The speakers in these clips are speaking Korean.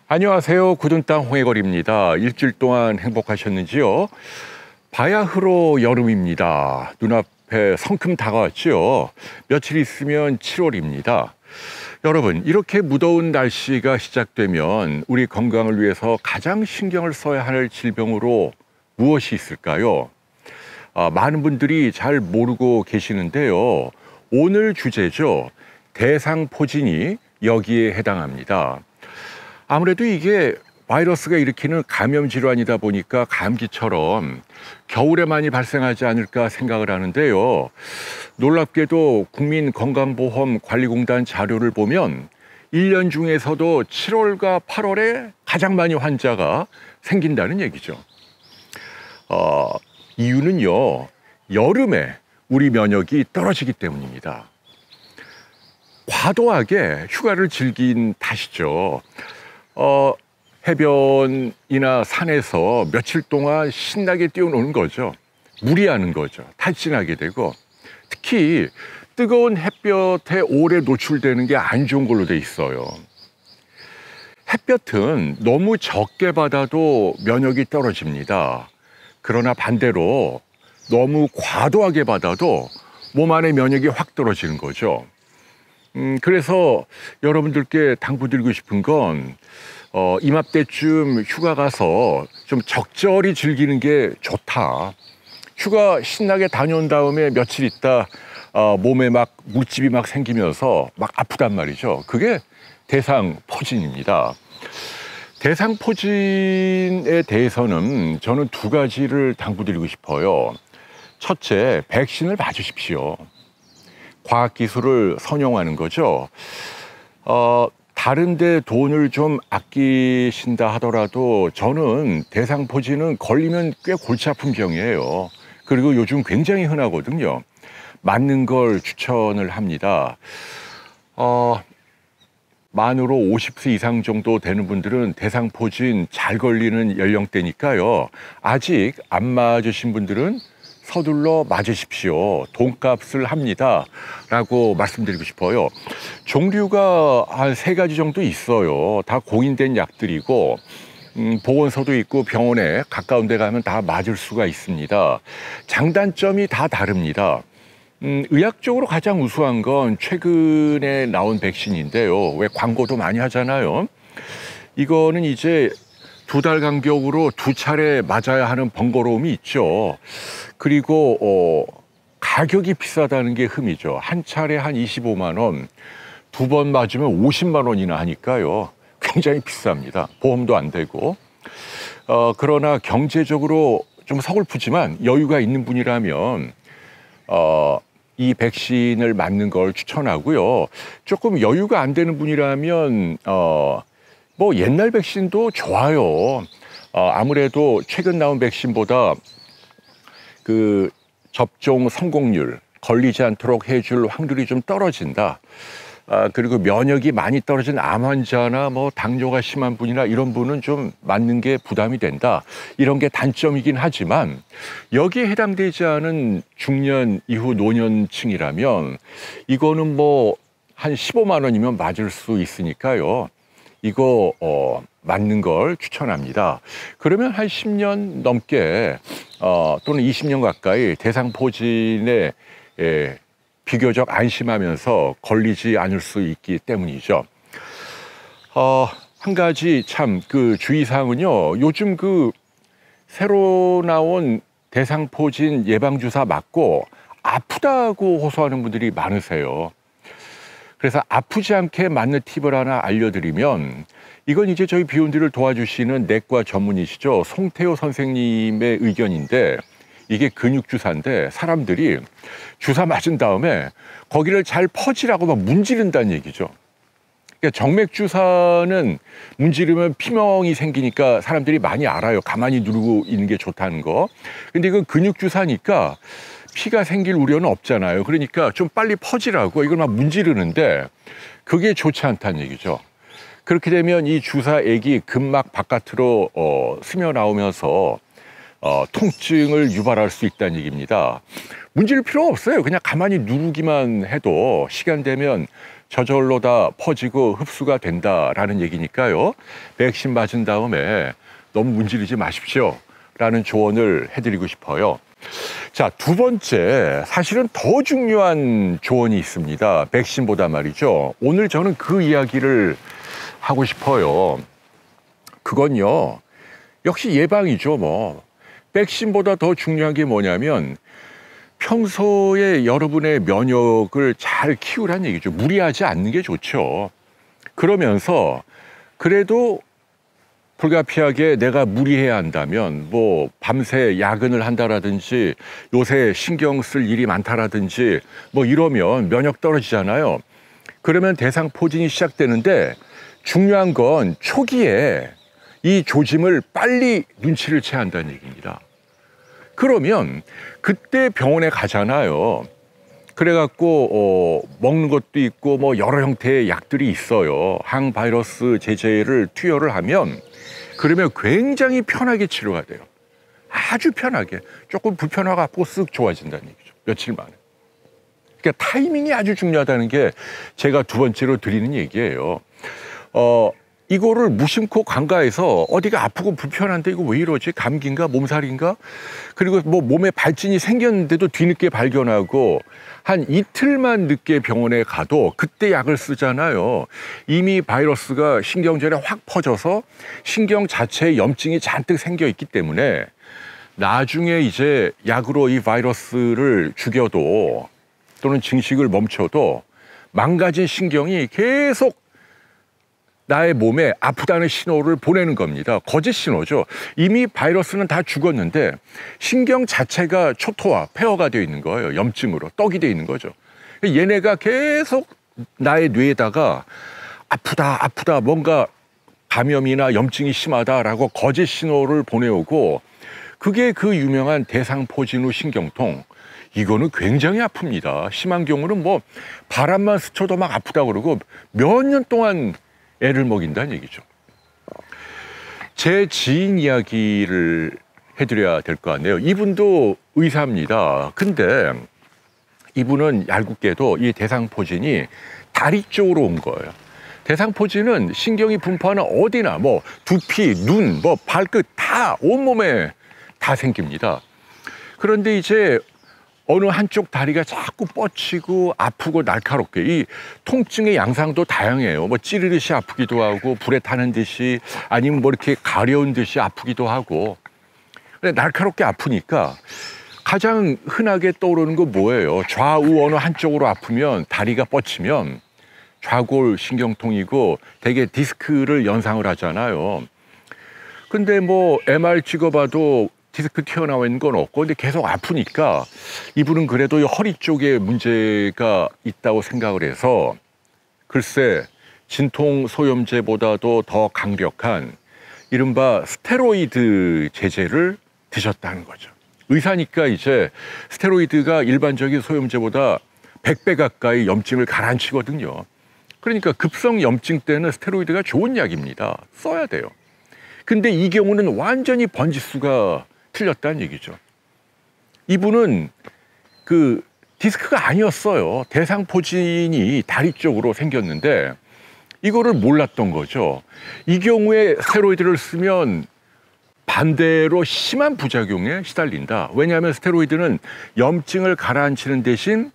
안녕하세요. 굳은 땅 홍해걸입니다. 일주일 동안 행복하셨는지요? 바야흐로 여름입니다. 눈앞에 성큼 다가왔죠. 며칠 있으면 7월입니다. 여러분, 이렇게 무더운 날씨가 시작되면 우리 건강을 위해서 가장 신경을 써야 할 질병으로 무엇이 있을까요? 많은 분들이 잘 모르고 계시는데요. 오늘 주제죠. 대상포진이 여기에 해당합니다. 아무래도 이게 바이러스가 일으키는 감염 질환이다 보니까 감기처럼 겨울에 많이 발생하지 않을까 생각을 하는데요. 놀랍게도 국민건강보험관리공단 자료를 보면 1년 중에서도 7월과 8월에 가장 많이 환자가 생긴다는 얘기죠. 이유는요, 여름에 우리 면역이 떨어지기 때문입니다. 과도하게 휴가를 즐긴 탓이죠. 해변이나 산에서 며칠 동안 신나게 뛰어노는 거죠. 무리하는 거죠. 탈진하게 되고, 특히 뜨거운 햇볕에 오래 노출되는 게 안 좋은 걸로 돼 있어요. 햇볕은 너무 적게 받아도 면역이 떨어집니다. 그러나 반대로 너무 과도하게 받아도 몸 안의 면역이 확 떨어지는 거죠. 그래서 여러분들께 당부드리고 싶은 건 이맘때쯤 휴가 가서 좀 적절히 즐기는 게 좋다. 휴가 신나게 다녀온 다음에 며칠 있다 몸에 막 물집이 막 생기면서 막 아프단 말이죠. 그게 대상포진입니다. 대상포진에 대해서는 저는 두 가지를 당부드리고 싶어요. 첫째, 백신을 맞으십시오. 과학기술을 선용하는 거죠. 다른데 돈을 좀 아끼신다 하더라도 저는 대상포진은 걸리면 꽤 골치 아픈 병이에요. 그리고 요즘 굉장히 흔하거든요. 맞는 걸 추천을 합니다. 만으로 50세 이상 정도 되는 분들은 대상포진 잘 걸리는 연령대니까요. 아직 안 맞으신 분들은 서둘러 맞으십시오. 돈값을 합니다. 라고 말씀드리고 싶어요. 종류가 한 3가지 정도 있어요. 다 공인된 약들이고 보건소도 있고 병원에 가까운 데 가면 다 맞을 수가 있습니다. 장단점이 다 다릅니다. 의학적으로 가장 우수한 건 최근에 나온 백신인데요. 왜 광고도 많이 하잖아요. 이거는 이제 2달 간격으로 2차례 맞아야 하는 번거로움이 있죠. 그리고 가격이 비싸다는 게 흠이죠. 한 차례 한 25만 원, 2번 맞으면 50만 원이나 하니까요. 굉장히 비쌉니다. 보험도 안 되고. 그러나 경제적으로 좀 서글프지만 여유가 있는 분이라면 이 백신을 맞는 걸 추천하고요. 조금 여유가 안 되는 분이라면 뭐 옛날 백신도 좋아요. 아무래도 최근 나온 백신보다 그 접종 성공률, 걸리지 않도록 해줄 확률이 좀 떨어진다. 그리고 면역이 많이 떨어진 암 환자나 뭐 당뇨가 심한 분이나 이런 분은 좀 맞는 게 부담이 된다. 이런 게 단점이긴 하지만 여기에 해당되지 않은 중년 이후 노년층이라면 이거는 뭐 한 15만 원이면 맞을 수 있으니까요. 이거 맞는 걸 추천합니다. 그러면 한 10년 넘게 또는 20년 가까이 대상포진에 비교적 안심하면서 걸리지 않을 수 있기 때문이죠. 한 가지 참 그 주의사항은요. 요즘 그 새로 나온 대상포진 예방주사 맞고 아프다고 호소하는 분들이 많으세요. 그래서 아프지 않게 맞는 팁을 하나 알려드리면 이건 이제 저희 비욘드를 도와주시는 내과 전문의시죠. 송태호 선생님의 의견인데 이게 근육주사인데 사람들이 주사 맞은 다음에 거기를 잘 퍼지라고 막 문지른다는 얘기죠. 그러니까 정맥주사는 문지르면 피멍이 생기니까 사람들이 많이 알아요. 가만히 누르고 있는 게 좋다는 거. 근데 이건 근육주사니까 피가 생길 우려는 없잖아요. 그러니까 좀 빨리 퍼지라고 이걸 막 문지르는데 그게 좋지 않다는 얘기죠. 그렇게 되면 이 주사액이 근막 바깥으로 스며 나오면서 통증을 유발할 수 있다는 얘기입니다. 문지를 필요가 없어요. 그냥 가만히 누르기만 해도 시간 되면 저절로 다 퍼지고 흡수가 된다라는 얘기니까요. 백신 맞은 다음에 너무 문지르지 마십시오 라는 조언을 해드리고 싶어요. 자, 두 번째, 사실은 더 중요한 조언이 있습니다. 백신보다 말이죠. 오늘 저는 그 이야기를 하고 싶어요. 그건요, 역시 예방이죠. 뭐 백신보다 더 중요한 게 뭐냐면 평소에 여러분의 면역을 잘 키우라는 얘기죠. 무리하지 않는 게 좋죠. 그러면서 그래도 불가피하게 내가 무리해야 한다면 뭐 밤새 야근을 한다라든지 요새 신경 쓸 일이 많다라든지 뭐 이러면 면역 떨어지잖아요. 그러면 대상포진이 시작되는데 중요한 건 초기에 이 조짐을 빨리 눈치를 채야 한다는 얘기입니다. 그러면 그때 병원에 가잖아요. 그래갖고 먹는 것도 있고 뭐 여러 형태의 약들이 있어요. 항바이러스 제제를 투여를 하면 그러면 굉장히 편하게 치료가 돼요. 아주 편하게. 조금 불편하고 아프고 쓱 좋아진다는 얘기죠. 며칠 만에. 그러니까 타이밍이 아주 중요하다는 게 제가 두 번째로 드리는 얘기예요. 이거를 무심코 간과해서 어디가 아프고 불편한데 이거 왜 이러지? 감기인가? 몸살인가? 그리고 뭐 몸에 발진이 생겼는데도 뒤늦게 발견하고 한 이틀만 늦게 병원에 가도 그때 약을 쓰잖아요. 이미 바이러스가 신경절에 확 퍼져서 신경 자체에 염증이 잔뜩 생겨 있기 때문에 나중에 이제 약으로 이 바이러스를 죽여도 또는 증식을 멈춰도 망가진 신경이 계속 나의 몸에 아프다는 신호를 보내는 겁니다. 거짓 신호죠. 이미 바이러스는 다 죽었는데 신경 자체가 초토화, 폐허가 되어 있는 거예요. 염증으로 떡이 되어 있는 거죠. 얘네가 계속 나의 뇌에다가 아프다, 아프다, 뭔가 감염이나 염증이 심하다라고 거짓 신호를 보내오고 그게 그 유명한 대상포진 후 신경통. 이거는 굉장히 아픕니다. 심한 경우는 뭐 바람만 스쳐도 막 아프다 그러고 몇 년 동안 애를 먹인다는 얘기죠. 제 지인 이야기를 해드려야 될 거 같네요. 이분도 의사입니다. 근데 이분은 얄궂게도 이 대상포진이 다리 쪽으로 온 거예요. 대상포진은 신경이 분포하는 어디나 뭐 두피, 눈, 뭐 발끝 다 온몸에 다 생깁니다. 그런데 이제 어느 한쪽 다리가 자꾸 뻗치고 아프고 날카롭게 이 통증의 양상도 다양해요. 뭐 찌르듯이 아프기도 하고 불에 타는 듯이 아니면 뭐 이렇게 가려운 듯이 아프기도 하고. 근데 날카롭게 아프니까 가장 흔하게 떠오르는 건 뭐예요? 좌우 어느 한쪽으로 아프면 다리가 뻗치면 좌골 신경통이고 대개 디스크를 연상을 하잖아요. 근데 뭐 MR 찍어봐도 디스크 튀어나와 있는 건 없고 근데 계속 아프니까 이분은 그래도 허리 쪽에 문제가 있다고 생각을 해서 글쎄 진통 소염제보다도 더 강력한 이른바 스테로이드 제제를 드셨다는 거죠. 의사니까 이제 스테로이드가 일반적인 소염제보다 100배 가까이 염증을 가라앉히거든요. 그러니까 급성 염증 때는 스테로이드가 좋은 약입니다. 써야 돼요. 근데 이 경우는 완전히 번지수가 틀렸다는 얘기죠. 이분은 그 디스크가 아니었어요. 대상포진이 다리 쪽으로 생겼는데 이거를 몰랐던 거죠. 이 경우에 스테로이드를 쓰면 반대로 심한 부작용에 시달린다. 왜냐하면 스테로이드는 염증을 가라앉히는 대신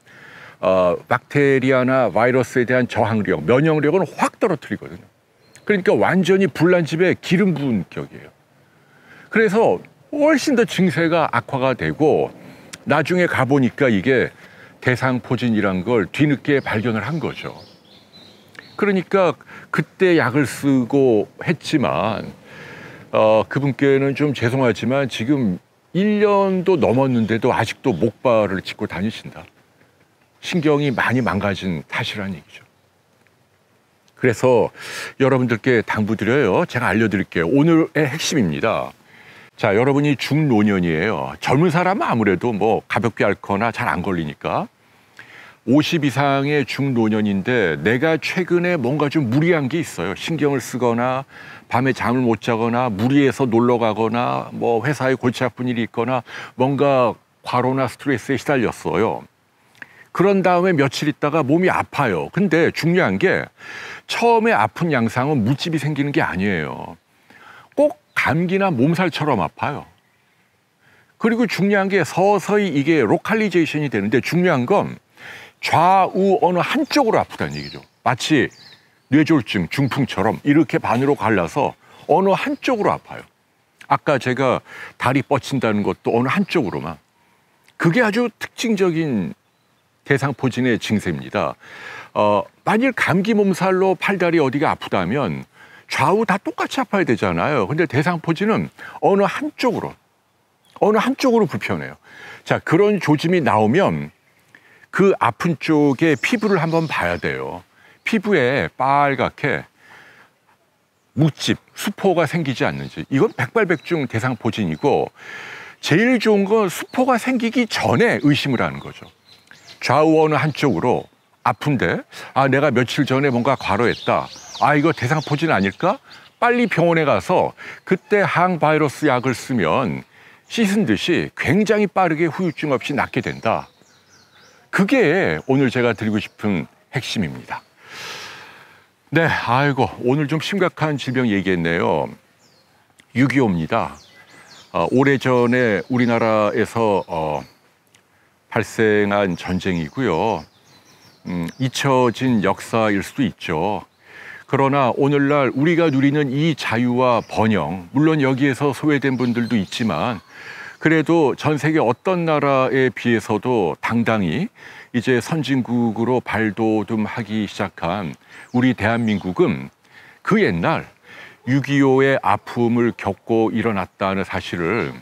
박테리아나 바이러스에 대한 저항력, 면역력은 확 떨어뜨리거든요. 그러니까 완전히 불난 집에 기름 부은 격이에요. 그래서 훨씬 더 증세가 악화가 되고 나중에 가보니까 이게 대상포진이란 걸 뒤늦게 발견을 한 거죠. 그러니까 그때 약을 쓰고 했지만 그분께는 좀 죄송하지만 지금 1년도 넘었는데도 아직도 목발을 짚고 다니신다. 신경이 많이 망가진 탓이라는 얘기죠. 그래서 여러분들께 당부드려요. 제가 알려드릴게요. 오늘의 핵심입니다. 자, 여러분이 중노년이에요. 젊은 사람은 아무래도 뭐 가볍게 앓거나 잘 안 걸리니까 50 이상의 중노년인데 내가 최근에 뭔가 좀 무리한 게 있어요. 신경을 쓰거나 밤에 잠을 못 자거나 무리해서 놀러 가거나 뭐 회사에 골치 아픈 일이 있거나 뭔가 과로나 스트레스에 시달렸어요. 그런 다음에 며칠 있다가 몸이 아파요. 근데 중요한 게 처음에 아픈 양상은 물집이 생기는 게 아니에요. 꼭 감기나 몸살처럼 아파요. 그리고 중요한 게 서서히 이게 로컬리제이션이 되는데 중요한 건 좌우 어느 한쪽으로 아프다는 얘기죠. 마치 뇌졸중, 중풍처럼 이렇게 반으로 갈라서 어느 한쪽으로 아파요. 아까 제가 다리 뻗친다는 것도 어느 한쪽으로만. 그게 아주 특징적인 대상포진의 증세입니다. 만일 감기 몸살로 팔다리 어디가 아프다면 좌우 다 똑같이 아파야 되잖아요. 근데 대상포진은 어느 한쪽으로 불편해요. 자, 그런 조짐이 나오면 그 아픈 쪽의 피부를 한번 봐야 돼요. 피부에 빨갛게 묵집, 수포가 생기지 않는지. 이건 백발백중 대상포진이고 제일 좋은 건 수포가 생기기 전에 의심을 하는 거죠. 좌우 어느 한쪽으로 아픈데 내가 며칠 전에 뭔가 과로했다. 이거 대상포진 아닐까? 빨리 병원에 가서 그때 항바이러스 약을 쓰면 씻은 듯이 굉장히 빠르게 후유증 없이 낫게 된다. 그게 오늘 제가 드리고 싶은 핵심입니다. 네, 오늘 좀 심각한 질병 얘기했네요. 6.25입니다. 오래전에 우리나라에서 발생한 전쟁이고요. 잊혀진 역사일 수도 있죠. 그러나 오늘날 우리가 누리는 이 자유와 번영, 물론 여기에서 소외된 분들도 있지만 그래도 전 세계 어떤 나라에 비해서도 당당히 이제 선진국으로 발돋움하기 시작한 우리 대한민국은 그 옛날 6.25의 아픔을 겪고 일어났다는 사실을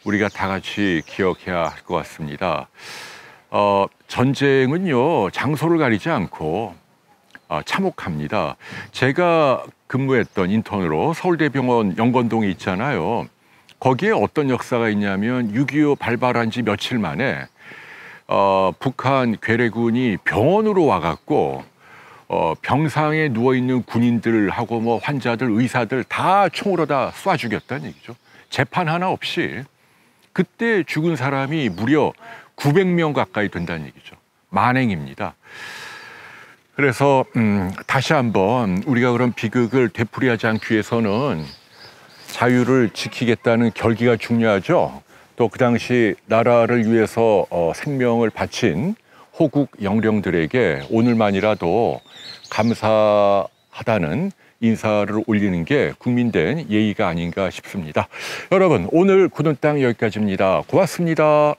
우리가 다 같이 기억해야 할 것 같습니다. 전쟁은요, 장소를 가리지 않고 참혹합니다. 제가 근무했던 인턴으로 서울대병원 영건동에 있잖아요. 거기에 어떤 역사가 있냐면 6.25 발발한 지 며칠 만에 북한 괴뢰군이 병원으로 와갖고 병상에 누워있는 군인들하고 뭐 환자들, 의사들 다 총으로 다 쏴 죽였다는 얘기죠. 재판 하나 없이. 그때 죽은 사람이 무려 900명 가까이 된다는 얘기죠. 만행입니다. 그래서 다시 한번 우리가 그런 비극을 되풀이하지 않기 위해서는 자유를 지키겠다는 결기가 중요하죠. 또 그 당시 나라를 위해서 생명을 바친 호국 영령들에게 오늘만이라도 감사하다는 인사를 올리는 게 국민된 예의가 아닌가 싶습니다. 여러분, 오늘 굳은 땅 여기까지입니다. 고맙습니다.